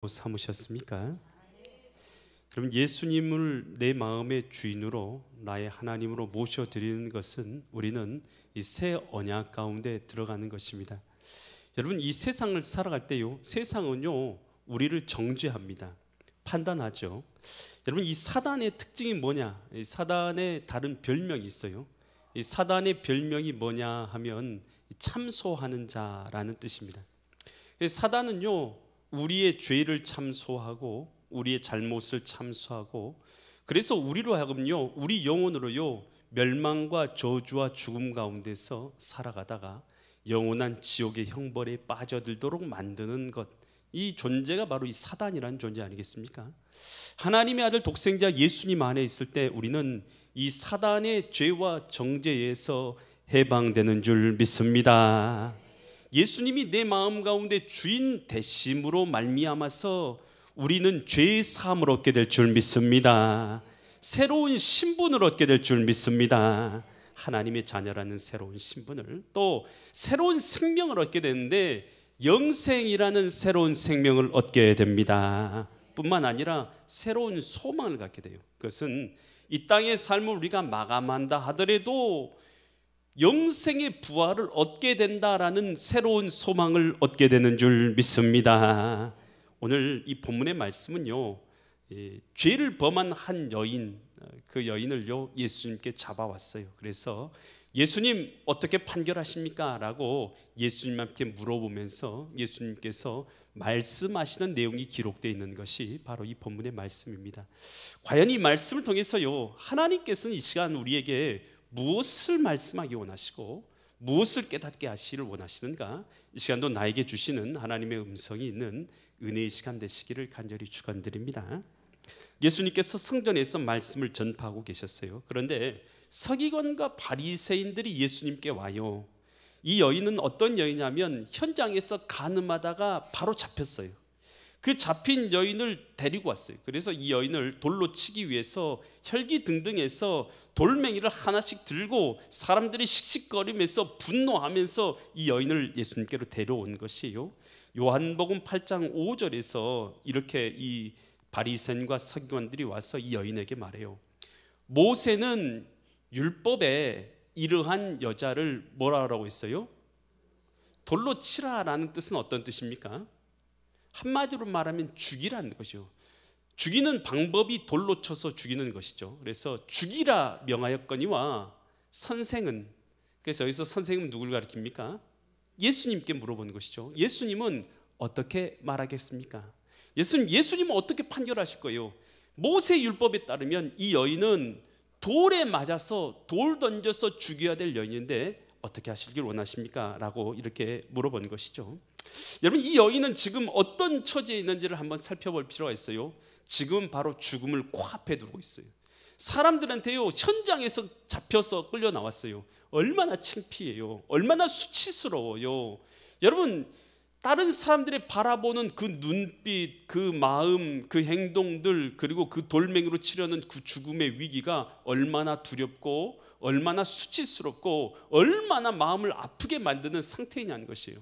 삼으셨습니까? 여러분, 예수님을 내 마음의 주인으로, 나의 하나님으로 모셔드리는 것은 우리는 이 새 언약 가운데 들어가는 것입니다. 여러분, 이 세상을 살아갈 때요, 세상은요 우리를 정죄합니다. 판단하죠. 여러분, 이 사단의 특징이 뭐냐? 이 사단의 다른 별명이 있어요. 이 사단의 별명이 뭐냐 하면 참소하는 자라는 뜻입니다. 사단은요 우리의 죄를 참소하고 우리의 잘못을 참소하고, 그래서 우리로 하여금요, 우리 영혼으로요 멸망과 저주와 죽음 가운데서 살아가다가 영원한 지옥의 형벌에 빠져들도록 만드는 것, 이 존재가 바로 이 사단이라는 존재 아니겠습니까? 하나님의 아들 독생자 예수님 안에 있을 때 우리는 이 사단의 죄와 정죄에서 해방되는 줄 믿습니다. 예수님이 내 마음 가운데 주인 되심으로 말미암아서 우리는 죄의 사함을 얻게 될 줄 믿습니다. 새로운 신분을 얻게 될 줄 믿습니다. 하나님의 자녀라는 새로운 신분을, 또 새로운 생명을 얻게 되는데 영생이라는 새로운 생명을 얻게 됩니다. 뿐만 아니라 새로운 소망을 갖게 돼요. 그것은 이 땅의 삶을 우리가 마감한다 하더라도 영생의 부활을 얻게 된다라는 새로운 소망을 얻게 되는 줄 믿습니다. 오늘 이 본문의 말씀은요, 죄를 범한 한 여인, 그 여인을요 예수님께 잡아왔어요. 그래서 예수님 어떻게 판결하십니까? 라고 예수님께 물어보면서 예수님께서 말씀하시는 내용이 기록되어 있는 것이 바로 이 본문의 말씀입니다. 과연 이 말씀을 통해서요 하나님께서는 이 시간 우리에게 무엇을 말씀하기 원하시고 무엇을 깨닫게 하시기를 원하시는가? 이 시간도 나에게 주시는 하나님의 음성이 있는 은혜의 시간 되시기를 간절히 축원드립니다. 예수님께서 성전에서 말씀을 전파하고 계셨어요. 그런데 서기관과 바리새인들이 예수님께 와요. 이 여인은 어떤 여인이냐면 현장에서 간음하다가 바로 잡혔어요. 그 잡힌 여인을 데리고 왔어요. 그래서 이 여인을 돌로 치기 위해서 혈기등등해서 돌멩이를 하나씩 들고 사람들이 씩씩거리면서 분노하면서 이 여인을 예수님께로 데려온 것이에요. 요한복음 8장 5절에서 이렇게 이 바리새인과 서기관들이 와서 이 여인에게 말해요. 모세는 율법에 이러한 여자를 뭐라 하라고 했어요? 돌로 치라라는 뜻은 어떤 뜻입니까? 한마디로 말하면 죽이라는 것이죠. 죽이는 방법이 돌로 쳐서 죽이는 것이죠. 그래서 죽이라 명하였거니와 선생은, 그래서 여기서 선생은 누굴 가리킵니까? 예수님께 물어보는 것이죠. 예수님은 어떻게 말하겠습니까? 예수님은 어떻게 판결하실 거예요? 모세 율법에 따르면 이 여인은 돌에 맞아서 돌 던져서 죽여야 될 여인인데 어떻게 하시길 원하십니까? 라고 이렇게 물어본 것이죠. 여러분, 이 여인은 지금 어떤 처지에 있는지를 한번 살펴볼 필요가 있어요. 지금 바로 죽음을 코앞에 두고 있어요. 사람들한테요 현장에서 잡혀서 끌려 나왔어요. 얼마나 창피해요. 얼마나 수치스러워요. 여러분, 다른 사람들이 바라보는 그 눈빛, 그 마음, 그 행동들, 그리고 그 돌멩이로 치려는 그 죽음의 위기가 얼마나 두렵고 얼마나 수치스럽고 얼마나 마음을 아프게 만드는 상태냐는 것이에요.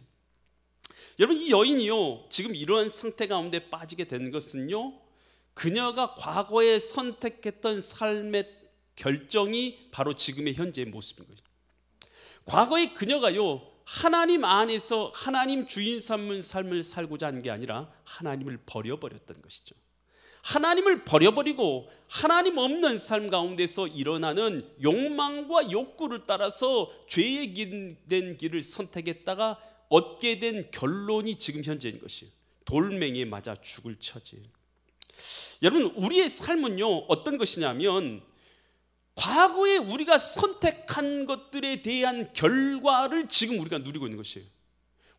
여러분, 이 여인이요 지금 이러한 상태 가운데 빠지게 된 것은요, 그녀가 과거에 선택했던 삶의 결정이 바로 지금의 현재의 모습인 거죠. 과거에 그녀가요 하나님 안에서 하나님 주인 삼은 삶을 살고자 한 게 아니라 하나님을 버려버렸던 것이죠. 하나님을 버려버리고 하나님 없는 삶 가운데서 일어나는 욕망과 욕구를 따라서 죄의 된 길을 선택했다가 얻게 된 결론이 지금 현재인 것이에요. 돌멩이에 맞아 죽을 처지. 여러분, 우리의 삶은요 어떤 것이냐면 과거에 우리가 선택한 것들에 대한 결과를 지금 우리가 누리고 있는 것이에요.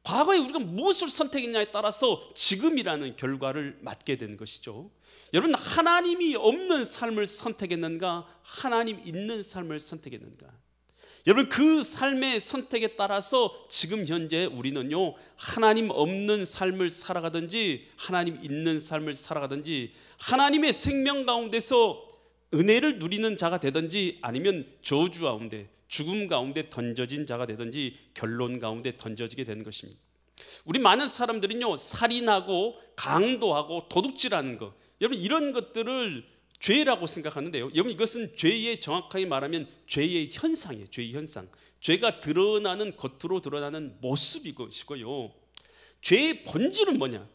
과거에 우리가 무엇을 선택했냐에 따라서 지금이라는 결과를 맞게 되는 것이죠. 여러분, 하나님이 없는 삶을 선택했는가, 하나님 있는 삶을 선택했는가? 여러분, 그 삶의 선택에 따라서 지금 현재 우리는요 하나님 없는 삶을 살아가든지 하나님 있는 삶을 살아가든지 하나님의 생명 가운데서 은혜를 누리는 자가 되든지 아니면 저주 가운데 죽음 가운데 던져진 자가 되든지 결론 가운데 던져지게 되는 것입니다. 우리 많은 사람들은요, 살인하고 강도하고 도둑질하는 거, 여러분 이런 것들을 죄라고 생각하는데요, 여러분 이것은 죄의, 정확하게 말하면 죄의 현상이에요. 죄의 현상. 죄가 드러나는, 겉으로 드러나는 모습이고요. 죄의 본질은 뭐냐?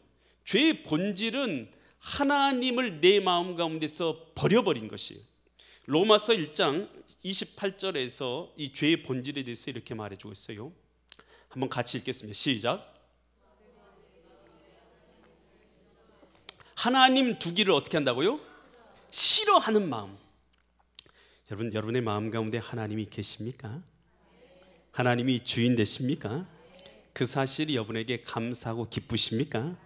죄의 본질은 하나님을 내 마음 가운데서 버려버린 것이에요. 로마서 1장 28절에서 이 죄의 본질에 대해서 이렇게 말해주고 있어요. 한번 같이 읽겠습니다. 시작. 하나님 두기를 어떻게 한다고요? 싫어하는 마음. 여러분, 여러분의 마음 가운데 하나님이 계십니까? 하나님이 주인 되십니까? 그 사실이 여러분에게 감사하고 기쁘십니까?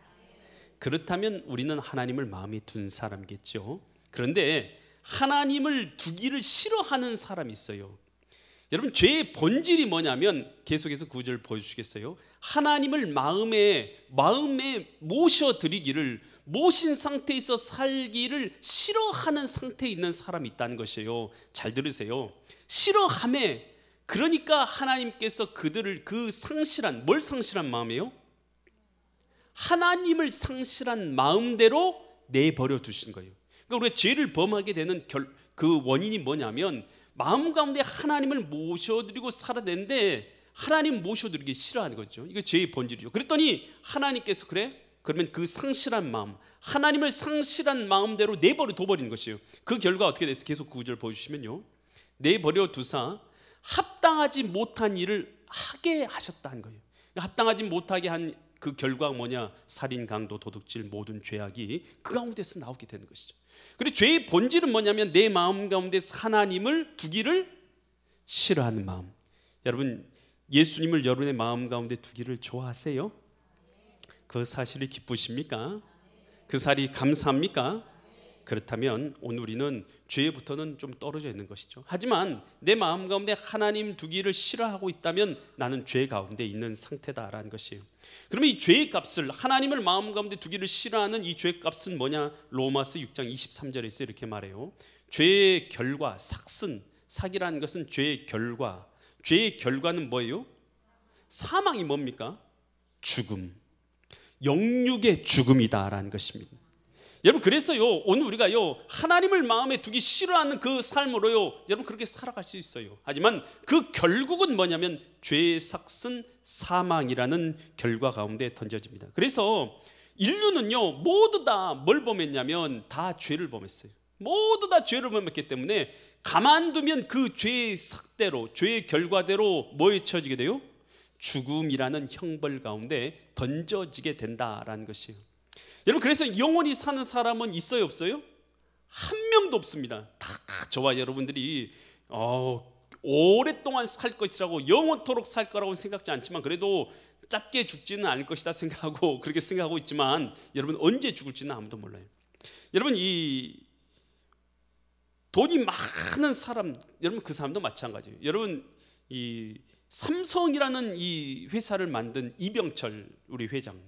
그렇다면 우리는 하나님을 마음에 둔 사람이겠죠. 그런데 하나님을 두기를 싫어하는 사람이 있어요. 여러분, 죄의 본질이 뭐냐면, 계속해서 9절 보여주시겠어요? 하나님을 마음에 모셔드리기를, 모신 상태에서 살기를 싫어하는 상태에 있는 사람이 있다는 것이에요. 잘 들으세요. 싫어함에, 그러니까 하나님께서 그들을 그 상실한, 뭘 상실한 마음이에요? 하나님을 상실한 마음대로 내버려 두신 거예요. 그러니까 우리가 죄를 범하게 되는 그 원인이 뭐냐면, 마음 가운데 하나님을 모셔드리고 살아야 되는데 하나님 모셔드리기 싫어하는 거죠. 이거 죄의 본질이죠. 그랬더니 하나님께서 그러면 그 상실한 마음, 하나님을 상실한 마음대로 내버려 둬버리는 것이에요. 그 결과 어떻게 됐어요? 계속 9절 보여주시면요, 내버려 두사 합당하지 못한 일을 하게 하셨다는 거예요. 합당하지 못하게 한 그 결과가 뭐냐? 살인, 강도, 도둑질, 모든 죄악이 그 가운데서 나오게 되는 것이죠. 그리고 죄의 본질은 뭐냐면, 내 마음 가운데 하나님을 두기를 싫어하는 마음. 여러분, 예수님을 여러분의 마음 가운데 두기를 좋아하세요? 그 사실이 기쁘십니까? 그 사실이 감사합니까? 그렇다면 오늘 우리는 죄부터는 좀 떨어져 있는 것이죠. 하지만 내 마음 가운데 하나님 두기를 싫어하고 있다면 나는 죄 가운데 있는 상태다라는 것이에요. 그러면 이 죄의 값을, 하나님을 마음 가운데 두기를 싫어하는 이 죄의 값은 뭐냐? 로마서 6장 23절에서 이렇게 말해요. 죄의 결과, 삭이라는 것은 죄의 결과. 죄의 결과는 뭐예요? 사망이 뭡니까? 죽음, 영육의 죽음이다라는 것입니다. 여러분, 그래서요, 오늘 우리가요, 하나님을 마음에 두기 싫어하는 그 삶으로요, 여러분 그렇게 살아갈 수 있어요. 하지만 그 결국은 뭐냐면, 죄의 삭은 사망이라는 결과 가운데 던져집니다. 그래서 인류는요, 모두 다 뭘 범했냐면 다 죄를 범했어요. 모두 다 죄를 범했기 때문에 가만두면 그 죄의 삭대로, 죄의 결과대로 뭐에 처지게 돼요? 죽음이라는 형벌 가운데 던져지게 된다라는 것이에요. 여러분, 그래서 영원히 사는 사람은 있어요, 없어요? 한 명도 없습니다. 다 저와 여러분들이 오랫동안 살 것이라고, 영원토록 살 거라고 생각지 않지만, 그래도 짧게 죽지는 않을 것이다 생각하고 그렇게 생각하고 있지만, 여러분 언제 죽을지는 아무도 몰라요. 여러분, 이 돈이 많은 사람, 여러분 그 사람도 마찬가지예요. 여러분, 이 삼성이라는 이 회사를 만든 이병철 우리 회장,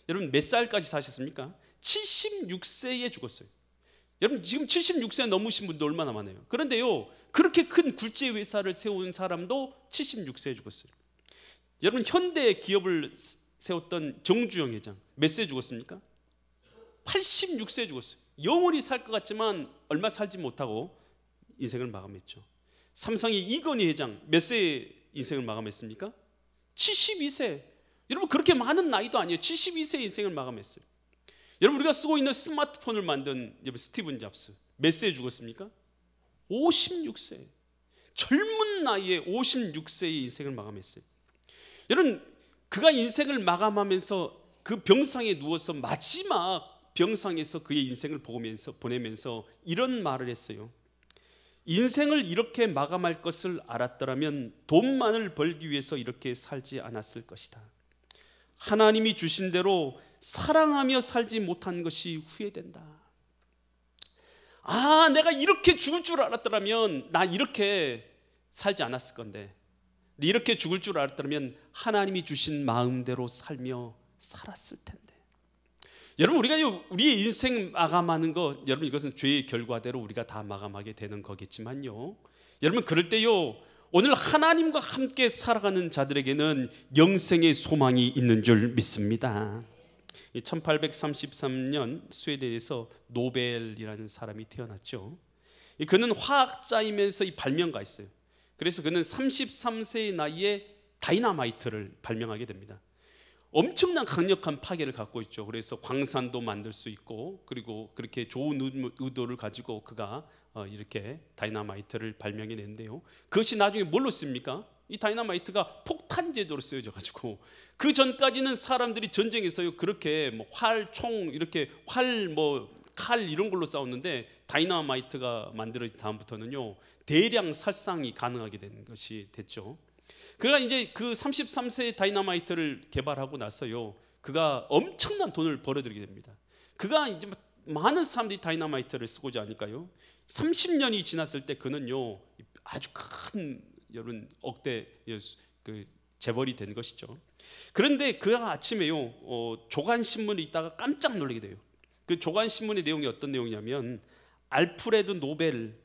여러분 몇 살까지 사셨습니까? 76세에 죽었어요. 여러분 지금 76세 넘으신 분도 얼마나 많아요. 그런데요, 그렇게 큰 굴제 회사를 세운 사람도 76세에 죽었어요. 여러분, 현대 기업을 세웠던 정주영 회장 몇 세에 죽었습니까? 86세에 죽었어요. 영원히 살 것 같지만 얼마 살지 못하고 인생을 마감했죠. 삼성의 이건희 회장 몇 세에 인생을 마감했습니까? 72세. 여러분, 그렇게 많은 나이도 아니에요. 72세 인생을 마감했어요. 여러분, 우리가 쓰고 있는 스마트폰을 만든 스티븐 잡스 몇 세에 죽었습니까? 56세. 젊은 나이에 56세의 인생을 마감했어요. 여러분, 그가 인생을 마감하면서 그 병상에 누워서 마지막 병상에서 그의 인생을 보내면서 이런 말을 했어요. 인생을 이렇게 마감할 것을 알았더라면 돈만을 벌기 위해서 이렇게 살지 않았을 것이다. 하나님이 주신 대로 사랑하며 살지 못한 것이 후회된다. 내가 이렇게 죽을 줄 알았더라면 나 이렇게 살지 않았을 건데, 이렇게 죽을 줄 알았더라면 하나님이 주신 마음대로 살며 살았을 텐데. 여러분, 우리가 우리의 인생 마감하는 것, 여러분 이것은 죄의 결과대로 우리가 다 마감하게 되는 거겠지만요, 여러분 그럴 때요, 오늘 하나님과 함께 살아가는 자들에게는 영생의 소망이 있는 줄 믿습니다. 1833년 스웨덴에서 노벨이라는 사람이 태어났죠. 그는 화학자이면서 이 발명가였어요. 그래서 그는 33세의 나이에 다이너마이트를 발명하게 됩니다. 엄청난 강력한 파괴를 갖고 있죠. 그래서 광산도 만들 수 있고, 그리고 그렇게 좋은 의도를 가지고 그가 이렇게 다이너마이트를 발명해냈는데요. 그것이 나중에 뭘로 씁니까? 이 다이너마이트가 폭탄 제도로 쓰여져 가지고, 그 전까지는 사람들이 전쟁에서요 그렇게 뭐 활, 총, 이렇게 활, 뭐 칼 이런 걸로 싸웠는데, 다이너마이트가 만들어진 다음부터는요 대량 살상이 가능하게 되는 것이 됐죠. 그가 이제 그 33세의 다이너마이트를 개발하고 나서요 그가 엄청난 돈을 벌어들이게 됩니다. 그가 이제 많은 사람들이 다이너마이트를 쓰고자 하니까요 30년이 지났을 때 그는요 아주 큰 이런 억대 그 재벌이 된 것이죠. 그런데 그가 아침에요 조간신문을 읽다가 깜짝 놀라게 돼요. 그 조간신문의 내용이 어떤 내용이냐면, 알프레드 노벨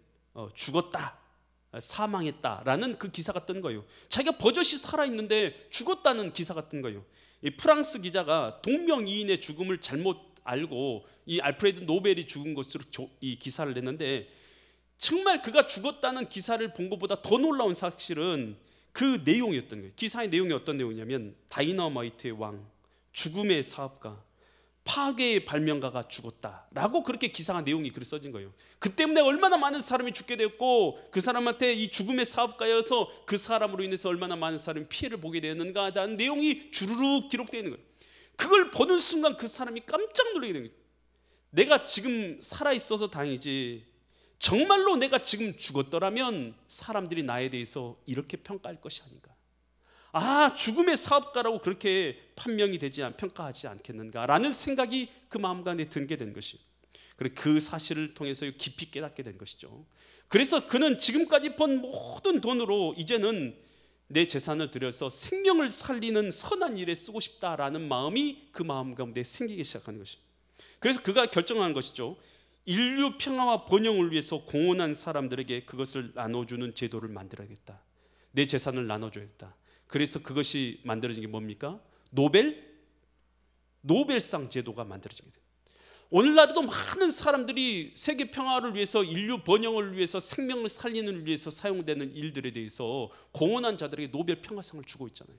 죽었다, 사망했다라는 그 기사가 뜬 거예요. 자기가 버젓이 살아있는데 죽었다는 기사가 뜬 거예요. 이 프랑스 기자가 동명이인의 죽음을 잘못 알고 이 알프레드 노벨이 죽은 것으로 이 기사를 냈는데, 정말 그가 죽었다는 기사를 본 것보다 더 놀라운 사실은 그 내용이었던 거예요. 기사의 내용이 어떤 내용이냐면, 다이너마이트의 왕, 죽음의 사업가, 파괴의 발명가가 죽었다라고 그렇게 기사가 내용이 그렇게 써진 거예요. 그 때문에 얼마나 많은 사람이 죽게 되었고, 그 사람한테 이 죽음의 사업가여서 그 사람으로 인해서 얼마나 많은 사람이 피해를 보게 되었는가라는 내용이 주르륵 기록되어 있는 거예요. 그걸 보는 순간 그 사람이 깜짝 놀라게 되는 거예요. 내가 지금 살아있어서 다행이지, 정말로 내가 지금 죽었더라면 사람들이 나에 대해서 이렇게 평가할 것이 아닌가. 아, 죽음의 사업가라고 그렇게 판명이 되지 평가하지 않겠는가라는 생각이 그 마음 가운데 들게 된 것이, 그리고 그 사실을 통해서 깊이 깨닫게 된 것이죠. 그래서 그는 지금까지 번 모든 돈으로 이제는 내 재산을 들여서 생명을 살리는 선한 일에 쓰고 싶다라는 마음이 그 마음 가운데 생기기 시작한 것입니다. 그래서 그가 결정한 것이죠. 인류 평화와 번영을 위해서 공헌한 사람들에게 그것을 나눠주는 제도를 만들어야겠다. 내 재산을 나눠줘야겠다. 그래서 그것이 만들어진 게 뭡니까? 노벨상 제도가 만들어지게 돼요. 오늘날에도 많은 사람들이 세계 평화를 위해서, 인류 번영을 위해서, 생명을 살리는 위해서 사용되는 일들에 대해서 공헌한 자들에게 노벨 평화상을 주고 있잖아요.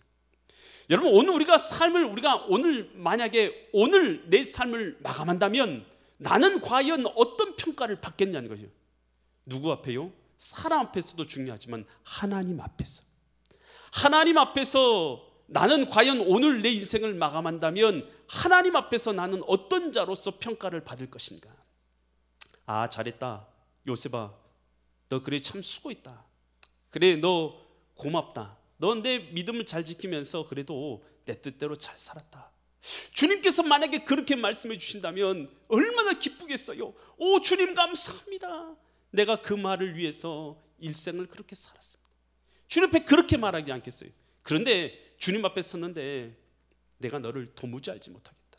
여러분, 오늘 우리가 오늘 만약에 오늘 내 삶을 마감한다면 나는 과연 어떤 평가를 받겠냐는 거죠. 누구 앞에요? 사람 앞에서도 중요하지만 하나님 앞에서. 하나님 앞에서 나는 과연 오늘 내 인생을 마감한다면 하나님 앞에서 나는 어떤 자로서 평가를 받을 것인가. 아, 잘했다 요셉아, 너 그래 참 수고했다, 그래 너 고맙다, 너 내 믿음을 잘 지키면서 그래도 내 뜻대로 잘 살았다. 주님께서 만약에 그렇게 말씀해 주신다면 얼마나 기쁘겠어요. 오, 주님 감사합니다, 내가 그 말을 위해서 일생을 그렇게 살았습니다. 주님 앞에 그렇게 말하지 않겠어요? 그런데 주님 앞에 섰는데 내가 너를 도무지 알지 못하겠다.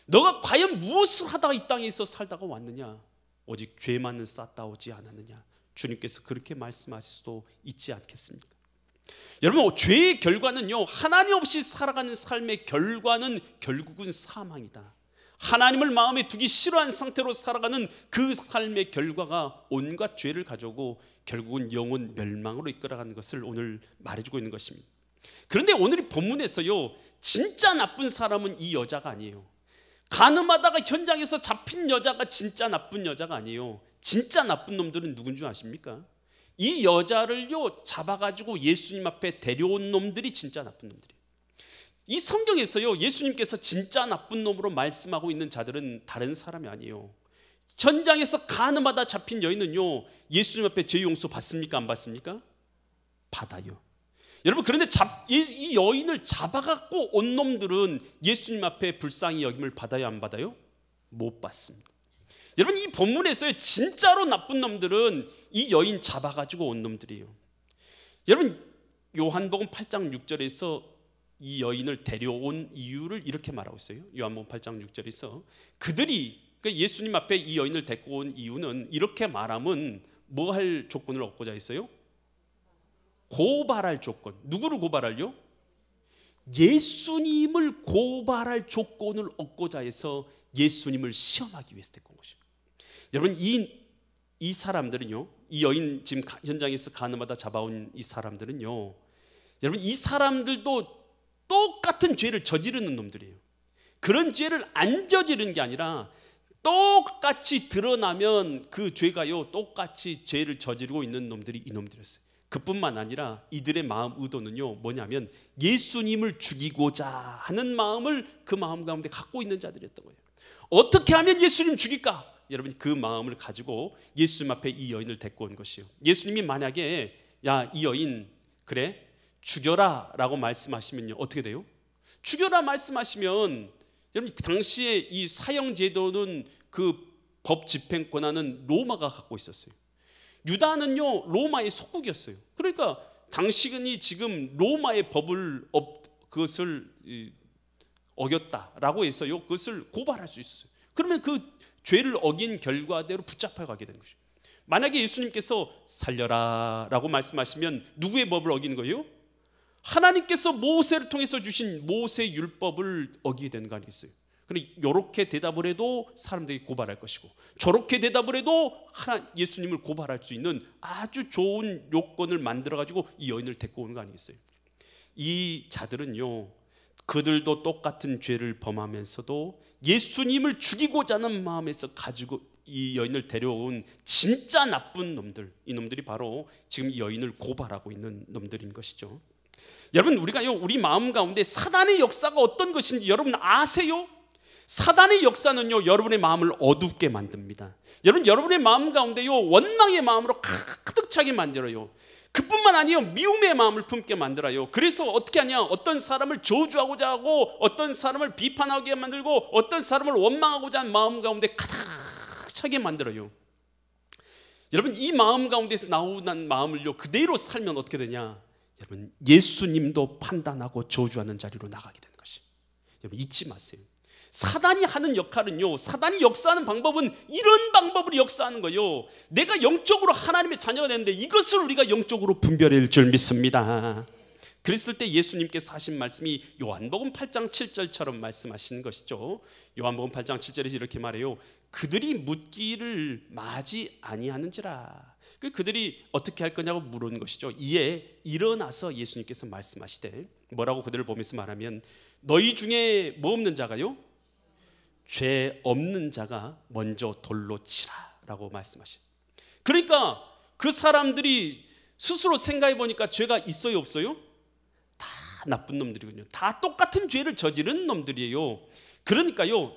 너가 과연 무엇을 하다가 이 땅에서 살다가 왔느냐? 오직 죄만은 쌓다 오지 않았느냐? 주님께서 그렇게 말씀하실 수도 있지 않겠습니까? 여러분, 죄의 결과는요, 하나님 없이 살아가는 삶의 결과는 결국은 사망이다. 하나님을 마음에 두기 싫어하는 상태로 살아가는 그 삶의 결과가 온갖 죄를 가져오고 결국은 영혼 멸망으로 이끌어가는 것을 오늘 말해주고 있는 것입니다. 그런데 오늘 이 본문에서요, 진짜 나쁜 사람은 이 여자가 아니에요. 가늠하다가 현장에서 잡힌 여자가 진짜 나쁜 여자가 아니에요. 진짜 나쁜 놈들은 누군 줄 아십니까? 이 여자를요 잡아가지고 예수님 앞에 데려온 놈들이 진짜 나쁜 놈들이에요. 이 성경에서요 예수님께서 진짜 나쁜 놈으로 말씀하고 있는 자들은 다른 사람이 아니에요. 현장에서 가늠하다 잡힌 여인은요 예수님 앞에 죄 용서 받습니까? 안 받습니까? 받아요. 여러분, 그런데 이 여인을 잡아갖고 온 놈들은 예수님 앞에 불쌍히 여김을 받아요? 안 받아요? 못 받습니다. 여러분, 이 본문에서요 진짜로 나쁜 놈들은 이 여인 잡아가지고 온 놈들이에요. 여러분, 요한복음 8장 6절에서 이 여인을 데려온 이유를 이렇게 말하고 있어요. 요한복음 8장 6절에서 그들이, 그러니까 예수님 앞에 이 여인을 데리고 온 이유는 이렇게 말하면 뭐 할 조건을 얻고자 했어요? 고발할 조건, 누구를 고발할요? 예수님을 고발할 조건을 얻고자 해서 예수님을 시험하기 위해서 데리고 온 것입니다. 여러분, 이 사람들은요, 이 여인 지금 현장에서 가늠하다 잡아온 이 사람들은요, 여러분, 이 사람들도 똑같은 죄를 저지르는 놈들이에요. 그런 죄를 안 저지르는 게 아니라 똑같이 드러나면 그 죄가요, 똑같이 죄를 저지르고 있는 놈들이 이 놈들이었어요. 그뿐만 아니라 이들의 마음 의도는요, 뭐냐면 예수님을 죽이고자 하는 마음을 그 마음 가운데 갖고 있는 자들이었던 거예요. 어떻게 하면 예수님 죽일까? 여러분, 그 마음을 가지고 예수님 앞에 이 여인을 데리고 온 것이요. 예수님이 만약에 야, 이 여인 그래 죽여라 라고 말씀하시면요, 어떻게 돼요? 죽여라 말씀하시면, 여러분, 당시에 이 사형제도는 그 법 집행 권한은 로마가 갖고 있었어요. 유다는요, 로마의 속국이었어요. 그러니까 당신이 지금 로마의 법을 그것을 어겼다라고 해서요, 그것을 고발할 수 있어요. 그러면 그 죄를 어긴 결과대로 붙잡혀 가게 되는 것이죠. 만약에 예수님께서 살려라 라고 말씀하시면 누구의 법을 어기는 거예요? 하나님께서 모세를 통해서 주신 모세 율법을 어기게 되는 거 아니겠어요? 그러니 이렇게 대답을 해도 사람들이 고발할 것이고, 저렇게 대답을 해도 예수님을 고발할 수 있는 아주 좋은 요건을 만들어 가지고 이 여인을 데리고 오는 거 아니겠어요? 이 자들은요, 그들도 똑같은 죄를 범하면서도 예수님을 죽이고자 하는 마음에서 가지고 이 여인을 데려온 진짜 나쁜 놈들, 이 놈들이 바로 지금 이 여인을 고발하고 있는 놈들인 것이죠. 여러분, 우리가요, 우리 마음 가운데 사단의 역사가 어떤 것인지 여러분 아세요? 사단의 역사는요, 여러분의 마음을 어둡게 만듭니다. 여러분의 마음 가운데요, 원망의 마음으로 가득 차게 만들어요. 그뿐만 아니에요, 미움의 마음을 품게 만들어요. 그래서 어떻게 하냐, 어떤 사람을 저주하고자 하고, 어떤 사람을 비판하게 만들고, 어떤 사람을 원망하고자 하는 마음 가운데 가득 차게 만들어요. 여러분, 이 마음 가운데서 나오는 마음을요, 그대로 살면 어떻게 되냐, 여러분, 예수님도 판단하고 저주하는 자리로 나가게 되는 것이. 여러분, 잊지 마세요. 사단이 하는 역할은요, 사단이 역사하는 방법은 이런 방법으로 역사하는 거예요. 내가 영적으로 하나님의 자녀가 되는데 이것을 우리가 영적으로 분별할 줄 믿습니다. 그랬을 때 예수님께서 하신 말씀이 요한복음 8장 7절처럼 말씀하시는 것이죠. 요한복음 8장 7절에서 이렇게 말해요. 그들이 묻기를 마지 아니하는지라. 그들이 어떻게 할 거냐고 물은 것이죠. 이에 일어나서 예수님께서 말씀하시되, 뭐라고 그들을 보면서 말하면, 너희 중에 뭐 없는 자가요? 죄 없는 자가 먼저 돌로 치라 라고 말씀하셔요. 그러니까 그 사람들이 스스로 생각해 보니까 죄가 있어요, 없어요? 다 나쁜 놈들이군요. 다 똑같은 죄를 저지른 놈들이에요. 그러니까요,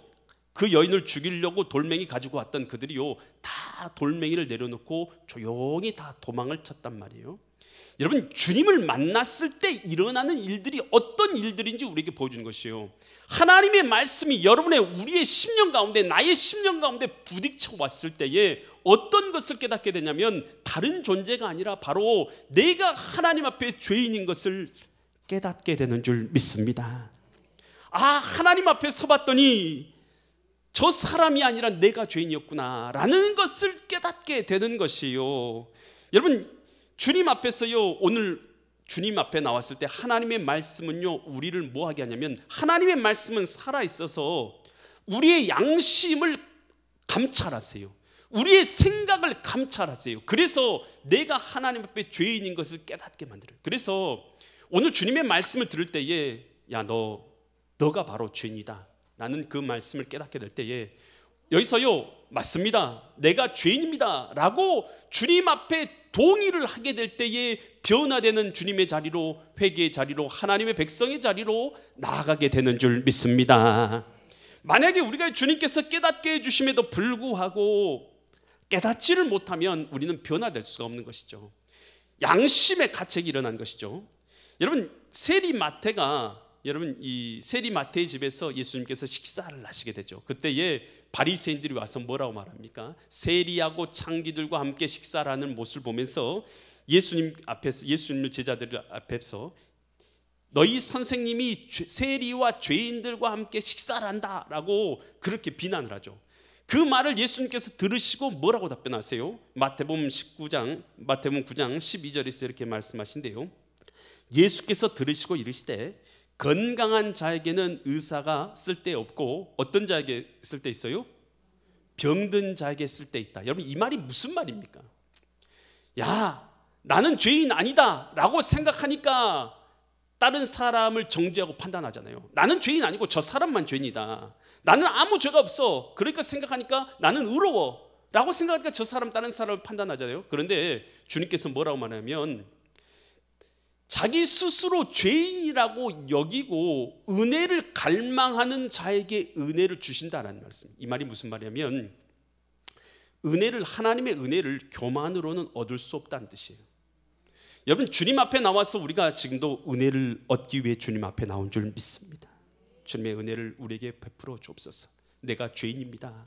그 여인을 죽이려고 돌멩이 가지고 왔던 그들이요, 다 돌멩이를 내려놓고 조용히 다 도망을 쳤단 말이에요. 여러분, 주님을 만났을 때 일어나는 일들이 어떤 일들인지 우리에게 보여주는 것이에요. 하나님의 말씀이 우리의 심령 가운데, 나의 심령 가운데 부딪혀 왔을 때에 어떤 것을 깨닫게 되냐면, 다른 존재가 아니라 바로 내가 하나님 앞에 죄인인 것을 깨닫게 되는 줄 믿습니다. 아, 하나님 앞에 서봤더니 저 사람이 아니라 내가 죄인이었구나 라는 것을 깨닫게 되는 것이에요. 여러분, 주님 앞에서요, 오늘 주님 앞에 나왔을 때 하나님의 말씀은요, 우리를 뭐하게 하냐면, 하나님의 말씀은 살아있어서 우리의 양심을 감찰하세요. 우리의 생각을 감찰하세요. 그래서 내가 하나님 앞에 죄인인 것을 깨닫게 만들어요. 그래서 오늘 주님의 말씀을 들을 때에, 야, 너가 바로 죄인이다 라는 그 말씀을 깨닫게 될 때에, 여기서요, 맞습니다, 내가 죄인입니다 라고 주님 앞에 동의를 하게 될 때에 변화되는 주님의 자리로, 회개의 자리로, 하나님의 백성의 자리로 나아가게 되는 줄 믿습니다. 만약에 우리가 주님께서 깨닫게 해주심에도 불구하고 깨닫지를 못하면 우리는 변화될 수가 없는 것이죠. 양심의 가책이 일어난 것이죠. 여러분, 이 세리마태의 집에서 예수님께서 식사를 하시게 되죠. 그때에 바리새인들이 와서 뭐라고 말합니까? 세리하고 창기들과 함께 식사를 하는 모습을 보면서 예수님의 제자들 앞에서 너희 선생님이 세리와 죄인들과 함께 식사를 한다라고 그렇게 비난을 하죠. 그 말을 예수님께서 들으시고 뭐라고 답변하세요? 마태복음 9장 12절에서 이렇게 말씀하신대요. 예수께서 들으시고 이르시되 건강한 자에게는 의사가 쓸데없고 어떤 자에게 쓸데 있어요? 병든 자에게 쓸데 있다. 여러분, 이 말이 무슨 말입니까? 야, 나는 죄인 아니다 라고 생각하니까 다른 사람을 정죄하고 판단하잖아요. 나는 죄인 아니고 저 사람만 죄인이다. 나는 아무 죄가 없어. 그러니까 생각하니까 나는 의로워 라고 생각하니까 저 사람, 다른 사람을 판단하잖아요. 그런데 주님께서 뭐라고 말하냐면 자기 스스로 죄인이라고 여기고 은혜를 갈망하는 자에게 은혜를 주신다는 말씀. 이 말이 무슨 말이냐면 은혜를, 하나님의 은혜를 교만으로는 얻을 수 없다는 뜻이에요. 여러분, 주님 앞에 나와서 우리가 지금도 은혜를 얻기 위해 주님 앞에 나온 줄 믿습니다. 주님의 은혜를 우리에게 베풀어 주옵소서. 내가 죄인입니다.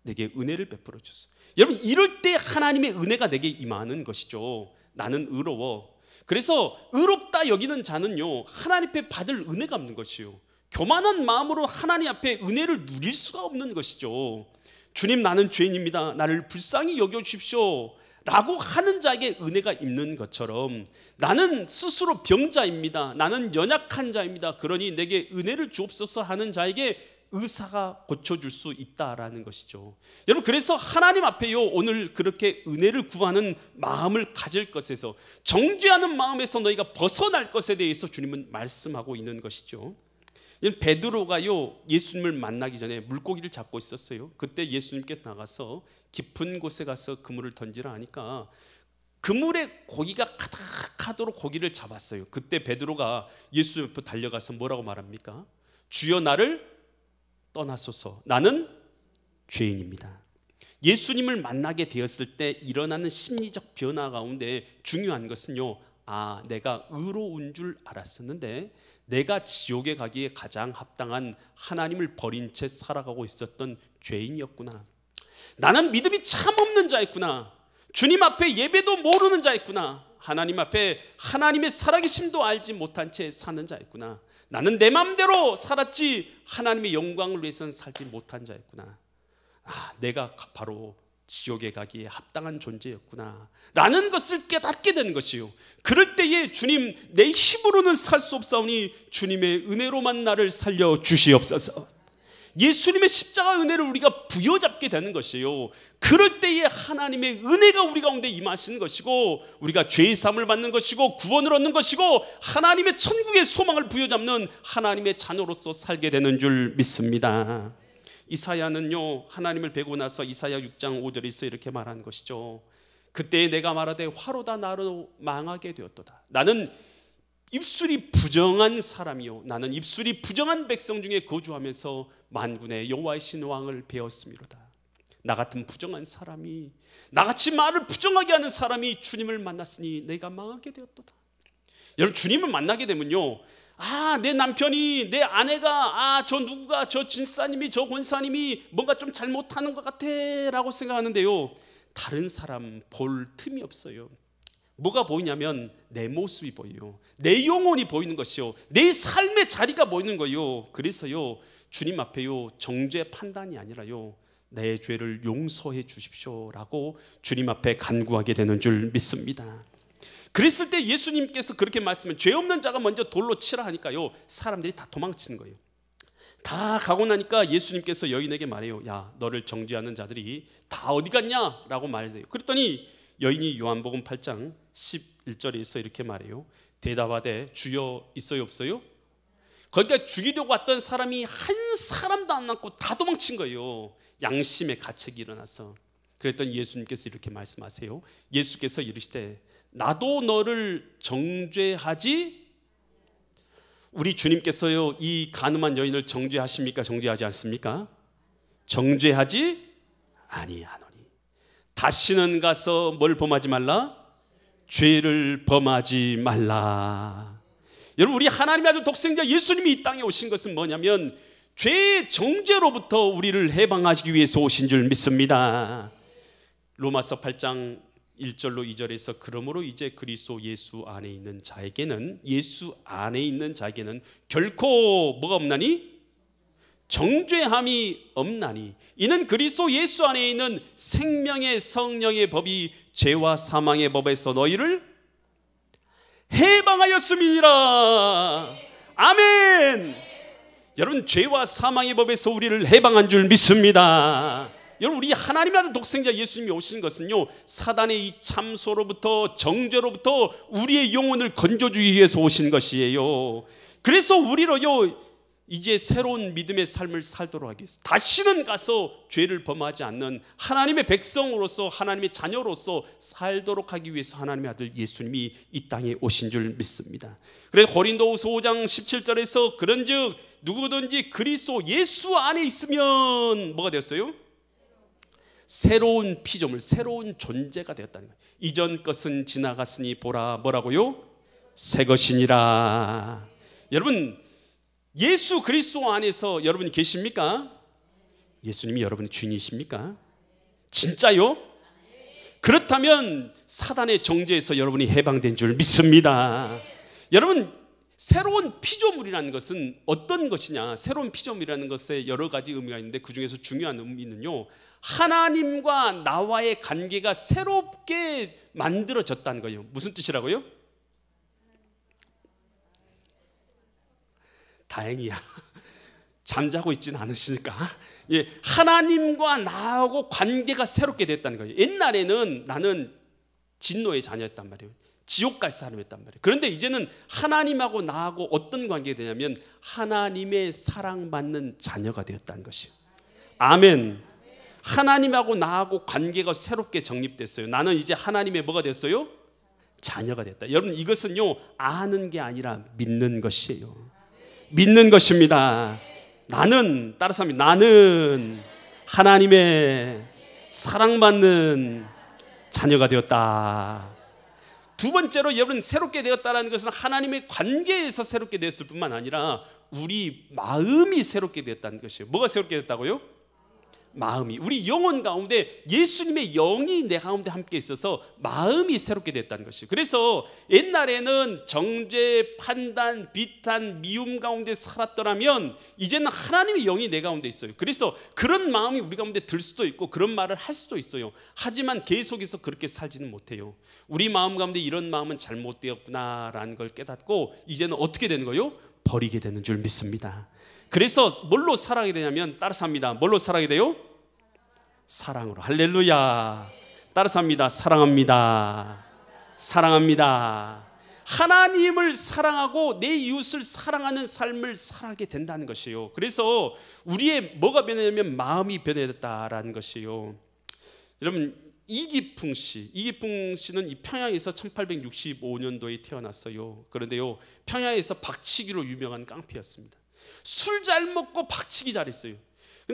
내게 은혜를 베풀어 주소서. 여러분, 이럴 때 하나님의 은혜가 내게 임하는 것이죠. 나는 의로워. 그래서 의롭다 여기는 자는요, 하나님 앞에 받을 은혜가 없는 것이요, 교만한 마음으로 하나님 앞에 은혜를 누릴 수가 없는 것이죠. 주님, 나는 죄인입니다. 나를 불쌍히 여겨주십시오 라고 하는 자에게 은혜가 있는 것처럼 나는 스스로 병자입니다. 나는 연약한 자입니다. 그러니 내게 은혜를 주옵소서 하는 자에게 의사가 고쳐줄 수 있다라는 것이죠. 여러분, 그래서 하나님 앞에요, 오늘 그렇게 은혜를 구하는 마음을 가질 것에서, 정죄하는 마음에서 너희가 벗어날 것에 대해서 주님은 말씀하고 있는 것이죠. 베드로가요, 예수님을 만나기 전에 물고기를 잡고 있었어요. 그때 예수님께서 나가서 깊은 곳에 가서 그물을 던지라 하니까 그물에 고기가 가득하도록 고기를 잡았어요. 그때 베드로가 예수 옆에 달려가서 뭐라고 말합니까? 주여, 나를 떠나소서, 나는 죄인입니다. 예수님을 만나게 되었을 때 일어나는 심리적 변화 가운데 중요한 것은요, 아, 내가 의로운 줄 알았었는데 내가 지옥에 가기에 가장 합당한 하나님을 버린 채 살아가고 있었던 죄인이었구나. 나는 믿음이 참 없는 자였구나. 주님 앞에 예배도 모르는 자였구나. 하나님 앞에 하나님의 살아계심도 알지 못한 채 사는 자였구나. 나는 내 마음대로 살았지 하나님의 영광을 위해서는 살지 못한 자였구나. 아, 내가 바로 지옥에 가기에 합당한 존재였구나 라는 것을 깨닫게 되는 것이요, 그럴 때에 주님, 내 힘으로는 살 수 없사오니 주님의 은혜로만 나를 살려 주시옵소서. 예수님의 십자가 은혜를 우리가 부여잡게 되는 것이에요. 그럴 때에 하나님의 은혜가 우리 가운데 임하시는 것이고, 우리가 죄의 사함을 받는 것이고 구원을 얻는 것이고 하나님의 천국의 소망을 부여잡는 하나님의 자녀로서 살게 되는 줄 믿습니다. 이사야는요, 하나님을 뵈고 나서 이사야 6장 5절에서 이렇게 말한 것이죠. 그때 내가 말하되 화로다 나로 망하게 되었도다. 나는 입술이 부정한 사람이요, 나는 입술이 부정한 백성 중에 거주하면서 만군의 여호와의 신왕을 배웠음이로다. 나 같은 부정한 사람이, 나같이 말을 부정하게 하는 사람이 주님을 만났으니 내가 망하게 되었도다. 여러분, 주님을 만나게 되면요, 아, 내 남편이, 내 아내가, 아, 저 누구가, 저 진사님이, 저 권사님이 뭔가 좀 잘못하는 것 같아 라고 생각하는데요, 다른 사람 볼 틈이 없어요. 뭐가 보이냐면 내 모습이 보여요. 내 영혼이 보이는 것이요, 내 삶의 자리가 보이는 거요. 그래서요, 주님 앞에요, 정죄 판단이 아니라요, 내 죄를 용서해 주십시오 라고 주님 앞에 간구하게 되는 줄 믿습니다. 그랬을 때 예수님께서 그렇게 말씀해, 죄 없는 자가 먼저 돌로 치라 하니까요, 사람들이 다 도망치는 거예요. 다 가고 나니까 예수님께서 여인에게 말해요. 야, 너를 정죄하는 자들이 다 어디 갔냐 라고 말해요. 그랬더니 여인이 요한복음 8장 11절에서 이렇게 말해요. 대답하되 주여 있어요 없어요? 거기가 죽이려고 왔던 사람이 한 사람도 안 남고 다 도망친 거예요. 양심의 가책이 일어나서. 그랬더니 예수님께서 이렇게 말씀하세요. 예수께서 이르시되 나도 너를 정죄하지. 우리 주님께서요, 이 간음한 여인을 정죄하십니까? 정죄하지 않습니까? 정죄하지 아니하노니. 다시는 가서 뭘 범하지 말라? 죄를 범하지 말라. 여러분, 우리 하나님의 아들 독생자 예수님이 이 땅에 오신 것은 뭐냐면 죄의 정죄로부터 우리를 해방하시기 위해서 오신 줄 믿습니다. 로마서 8장 1절로 2절에서 그러므로 이제 그리스도 예수 안에 있는 자에게는, 예수 안에 있는 자에게는 결코 뭐가 없나니? 정죄함이 없나니 이는 그리스도 예수 안에 있는 생명의 성령의 법이 죄와 사망의 법에서 너희를 해방하였음이니라. 아멘. 여러분, 죄와 사망의 법에서 우리를 해방한 줄 믿습니다. 여러분, 우리 하나님의 아들 독생자 예수님이 오신 것은요, 사단의 이 참소로부터, 정죄로부터 우리의 영혼을 건져주기 위해서 오신 것이에요. 그래서 우리로요, 이제 새로운 믿음의 삶을 살도록 하기 위해서, 다시는 가서 죄를 범하지 않는 하나님의 백성으로서, 하나님의 자녀로서 살도록 하기 위해서 하나님의 아들 예수님이 이 땅에 오신 줄 믿습니다. 그래서 고린도후서 5장 17절에서 그런즉 누구든지 그리스도 예수 안에 있으면 뭐가 됐어요? 새로운 피조물, 새로운 존재가 되었다는 거예요. 이전 것은 지나갔으니 보라, 뭐라고요? 새 것이니라. 여러분, 예수 그리스도 안에서 여러분이 계십니까? 예수님이 여러분의 주인이십니까? 진짜요? 그렇다면 사단의 정죄에서 여러분이 해방된 줄 믿습니다. 여러분, 새로운 피조물이라는 것은 어떤 것이냐? 새로운 피조물이라는 것에 여러 가지 의미가 있는데 그 중에서 중요한 의미는요, 하나님과 나와의 관계가 새롭게 만들어졌다는 거예요. 무슨 뜻이라고요? 다행이야. 잠자고 있지는 않으시니까. 예, 하나님과 나하고 관계가 새롭게 됐다는 거예요. 옛날에는 나는 진노의 자녀였단 말이에요. 지옥 갈 사람이었단 말이에요. 그런데 이제는 하나님하고 나하고 어떤 관계가 되냐면 하나님의 사랑받는 자녀가 되었다는 것이에요. 아멘. 하나님하고 나하고 관계가 새롭게 정립됐어요. 나는 이제 하나님의 뭐가 됐어요? 자녀가 됐다. 여러분, 이것은요, 아는 게 아니라 믿는 것이에요. 믿는 것입니다. 나는, 따라서 합니다. 나는 하나님의 사랑받는 자녀가 되었다. 두 번째로 여러분, 새롭게 되었다는 것은 하나님의 관계에서 새롭게 되었을 뿐만 아니라 우리 마음이 새롭게 되었다는 것이에요. 뭐가 새롭게 됐다고요? 마음이. 우리 영혼 가운데 예수님의 영이 내 가운데 함께 있어서 마음이 새롭게 됐다는 것이에요. 그래서 옛날에는 정죄, 판단, 비탄, 미움 가운데 살았더라면 이제는 하나님의 영이 내 가운데 있어요. 그래서 그런 마음이 우리 가운데 들 수도 있고 그런 말을 할 수도 있어요. 하지만 계속해서 그렇게 살지는 못해요. 우리 마음 가운데 이런 마음은 잘못되었구나라는 걸 깨닫고 이제는 어떻게 되는 거예요? 버리게 되는 줄 믿습니다. 그래서 뭘로 살아가게 되냐면, 따라서 합니다. 뭘로 살아가게 돼요? 사랑으로. 할렐루야. 따라서 합니다. 사랑합니다. 사랑합니다. 하나님을 사랑하고 내 이웃을 사랑하는 삶을 살아가게 된다는 것이에요. 그래서 우리의 뭐가 변하냐면 마음이 변해졌다라는 것이에요. 여러분, 이기풍 씨는 이 평양에서 1865년도에 태어났어요. 그런데요, 평양에서 박치기로 유명한 깡패였습니다. 술 잘 먹고 박치기 잘했어요.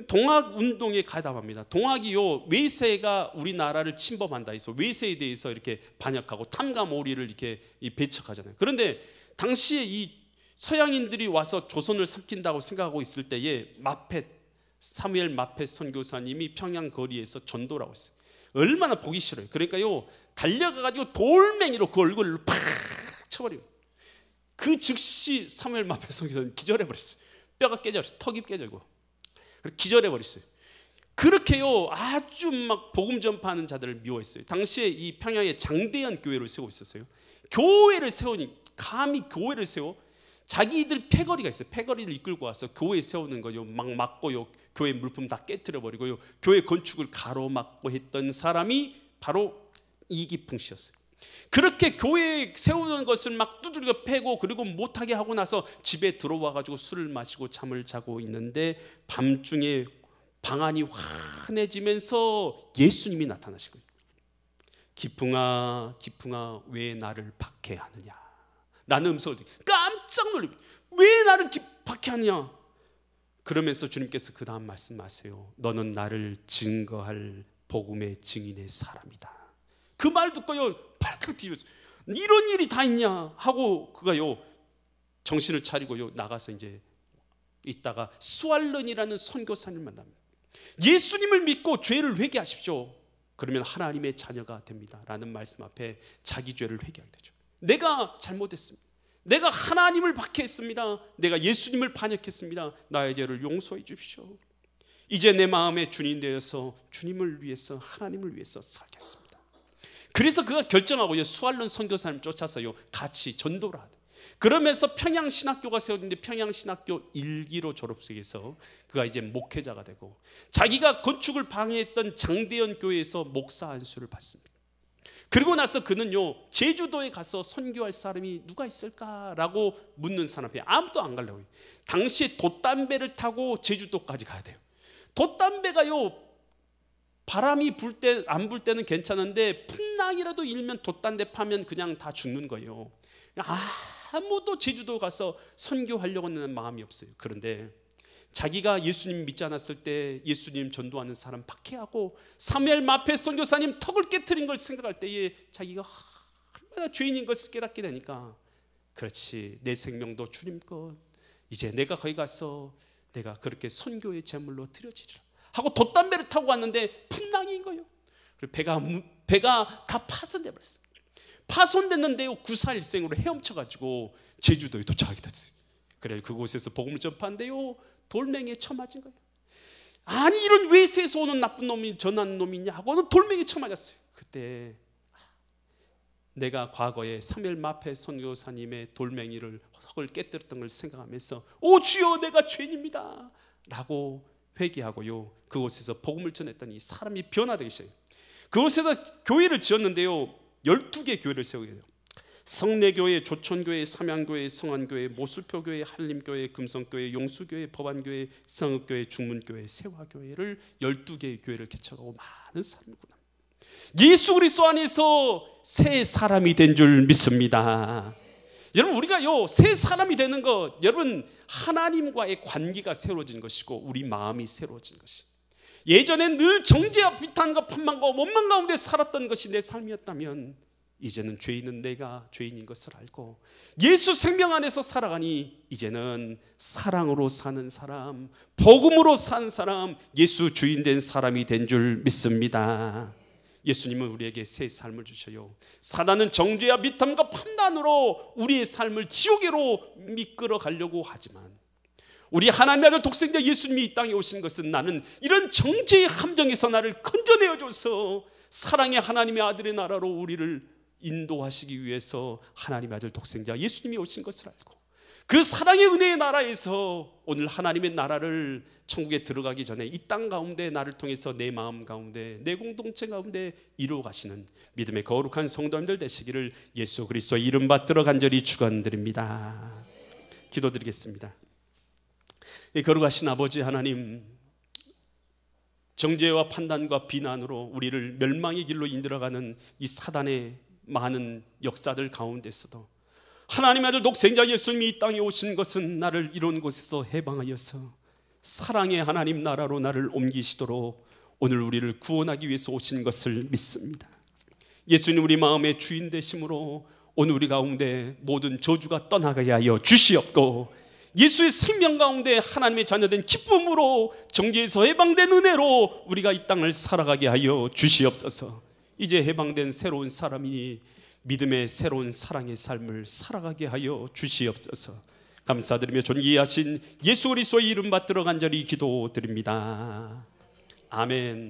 동학 운동에 가담합니다. 동학이요, 외세가 우리나라를 침범한다 해서 외세에 대해서 이렇게 반역하고 탐감오리를 이렇게 배척하잖아요. 그런데 당시에 이 서양인들이 와서 조선을 삼킨다고 생각하고 있을 때에 사무엘 마펫 선교사님이 평양 거리에서 전도를 하고 있어요. 얼마나 보기 싫어요. 그러니까요, 달려가가지고 돌멩이로 그 얼굴을 팍 쳐버려요. 그 즉시 사무엘 마펫 선교사님 기절해버렸어요. 뼈가 깨져버렸어요. 턱이 깨지고 기절해버렸어요. 그렇게요, 아주 막 복음 전파하는 자들을 미워했어요. 당시에 이 평양에 장대현 교회를 세우고 있었어요. 교회를 세우니 감히 교회를 세워? 자기들 패거리가 있어요. 패거리를 이끌고 와서 교회 세우는 거요, 막 막고요, 교회 물품 다 깨트려 버리고요, 교회 건축을 가로막고 했던 사람이 바로 이기풍 씨였어요. 그렇게 교회 세우는 것을 막 두들겨 패고 그리고 못하게 하고 나서 집에 들어와 가지고 술을 마시고 잠을 자고 있는데 밤중에 방안이 환해지면서 예수님이 나타나신 거예요. 기풍아, 기풍아, 왜 나를 박해하느냐 라는 음성을 깜짝 놀랍니다. 왜 나를 박해하느냐. 그러면서 주님께서 그 다음 말씀하세요. 너는 나를 증거할 복음의 증인의 사람이다. 그 말 듣고요, 발칵 뒤집어서 이런 일이 다 있냐 하고 그가요, 정신을 차리고요, 나가서 이제 있다가 스왈런이라는 선교사님을 만납니다. 예수님을 믿고 죄를 회개하십시오. 그러면 하나님의 자녀가 됩니다 라는 말씀 앞에 자기 죄를 회개하게 되죠. 내가 잘못했습니다. 내가 하나님을 박해했습니다. 내가 예수님을 반역했습니다. 나의 죄를 용서해 주십시오. 이제 내 마음의 주인 되어서 주님을 위해서, 하나님을 위해서 살겠습니다. 그래서 그가 결정하고요, 수알론 선교사님 쫓아서요 같이 전도를 하대. 그러면서 평양신학교가 세워졌는데 평양신학교 1기로 졸업생에서 그가 이제 목회자가 되고, 자기가 건축을 방해했던 장대현 교회에서 목사 안수를 받습니다. 그리고 나서 그는요 제주도에 가서 선교할 사람이 누가 있을까라고 묻는 사람 앞에 아무도 안 가려고 해요. 당시에 돛담배를 타고 제주도까지 가야 돼요. 돛담배가요 바람이 불 때 안 불 때는 괜찮은데 풍랑이라도 일면 돛담배 파면 그냥 다 죽는 거예요. 아무도 제주도 가서 선교하려고 하는 마음이 없어요. 그런데 자기가 예수님 믿지 않았을 때 예수님 전도하는 사람 박해하고 사무엘 마페 선교사님 턱을 깨트린 걸 생각할 때에 자기가 얼마나 죄인인 것을 깨닫게 되니까, 그렇지, 내 생명도 주님 것, 이제 내가 거기 가서 내가 그렇게 선교의 제물로 드려지리라 하고 돛담배를 타고 왔는데 풍랑인 거예요. 그리고 배가 다 파손돼 버렸어요. 파손됐는데요 구사일생으로 헤엄쳐가지고 제주도에 도착하게 됐어요. 그래 그곳에서 복음을 전파한데요 돌멩이에 쳐맞은 거예요. 아니 이런 외세에서 오는 나쁜 놈이 전한 놈이냐 하고는 돌멩이에 쳐맞았어요. 그때 내가 과거에 사무엘 마페 선교사님의 돌멩이를 턱을 깨뜨렸던 걸 생각하면서 오 주여 내가 죄인입니다 라고 회개하고요 그곳에서 복음을 전했더니 사람이 변화되기 시작해요. 그곳에서 교회를 지었는데요 12개 교회를 세우게 돼요. 성내교회, 조천교회, 삼양교회, 성안교회, 모술표교회, 한림교회, 금성교회, 용수교회, 법안교회, 성읍교회, 중문교회, 세화교회를 12개의 교회를 개척하고 많은 사람이 구나 예수 그리스도 안에서 새 사람이 된 줄 믿습니다. 여러분 우리가요 새 사람이 되는 것, 여러분 하나님과의 관계가 새로워진 것이고 우리 마음이 새로워진 것이, 예전엔 늘 정죄와 비탄과 판망과 원망 가운데 살았던 것이 내 삶이었다면 이제는 죄인은 내가 죄인인 것을 알고 예수 생명 안에서 살아가니 이제는 사랑으로 사는 사람, 복음으로 사는 사람, 예수 주인 된 사람이 된 줄 믿습니다. 예수님은 우리에게 새 삶을 주셔요. 사단은 정죄와 비탐과 판단으로 우리의 삶을 지옥으로 이끌어 가려고 하지만 우리 하나님의 아들 독생자 예수님이 이 땅에 오신 것은 나는 이런 정죄의 함정에서 나를 건져내어줘서 사랑의 하나님의 아들의 나라로 우리를 인도하시기 위해서 하나님의 아들 독생자 예수님이 오신 것을 알고 그 사랑의 은혜의 나라에서 오늘 하나님의 나라를 천국에 들어가기 전에 이 땅 가운데 나를 통해서 내 마음 가운데 내 공동체 가운데 이루어 가시는 믿음의 거룩한 성도님들 되시기를 예수 그리스도의 이름 받들어 간절히 축원드립니다. 기도드리겠습니다. 거룩하신 아버지 하나님, 정죄와 판단과 비난으로 우리를 멸망의 길로 인들어가는 이 사단의 많은 역사들 가운데서도 하나님의 아들 독생자 예수님이 이 땅에 오신 것은 나를 이런 곳에서 해방하여서 사랑의 하나님 나라로 나를 옮기시도록 오늘 우리를 구원하기 위해서 오신 것을 믿습니다. 예수님 우리 마음의 주인 되심으로 오늘 우리 가운데 모든 저주가 떠나가게 하여 주시옵고 예수의 생명 가운데 하나님의 자녀된 기쁨으로 정죄에서 해방된 은혜로 우리가 이 땅을 살아가게 하여 주시옵소서. 이제 해방된 새로운 사람이 믿음의 새로운 사랑의 삶을 살아가게 하여 주시옵소서. 감사드리며 존귀하신 예수 그리스도의 이름 받들어 간절히 기도드립니다. 아멘.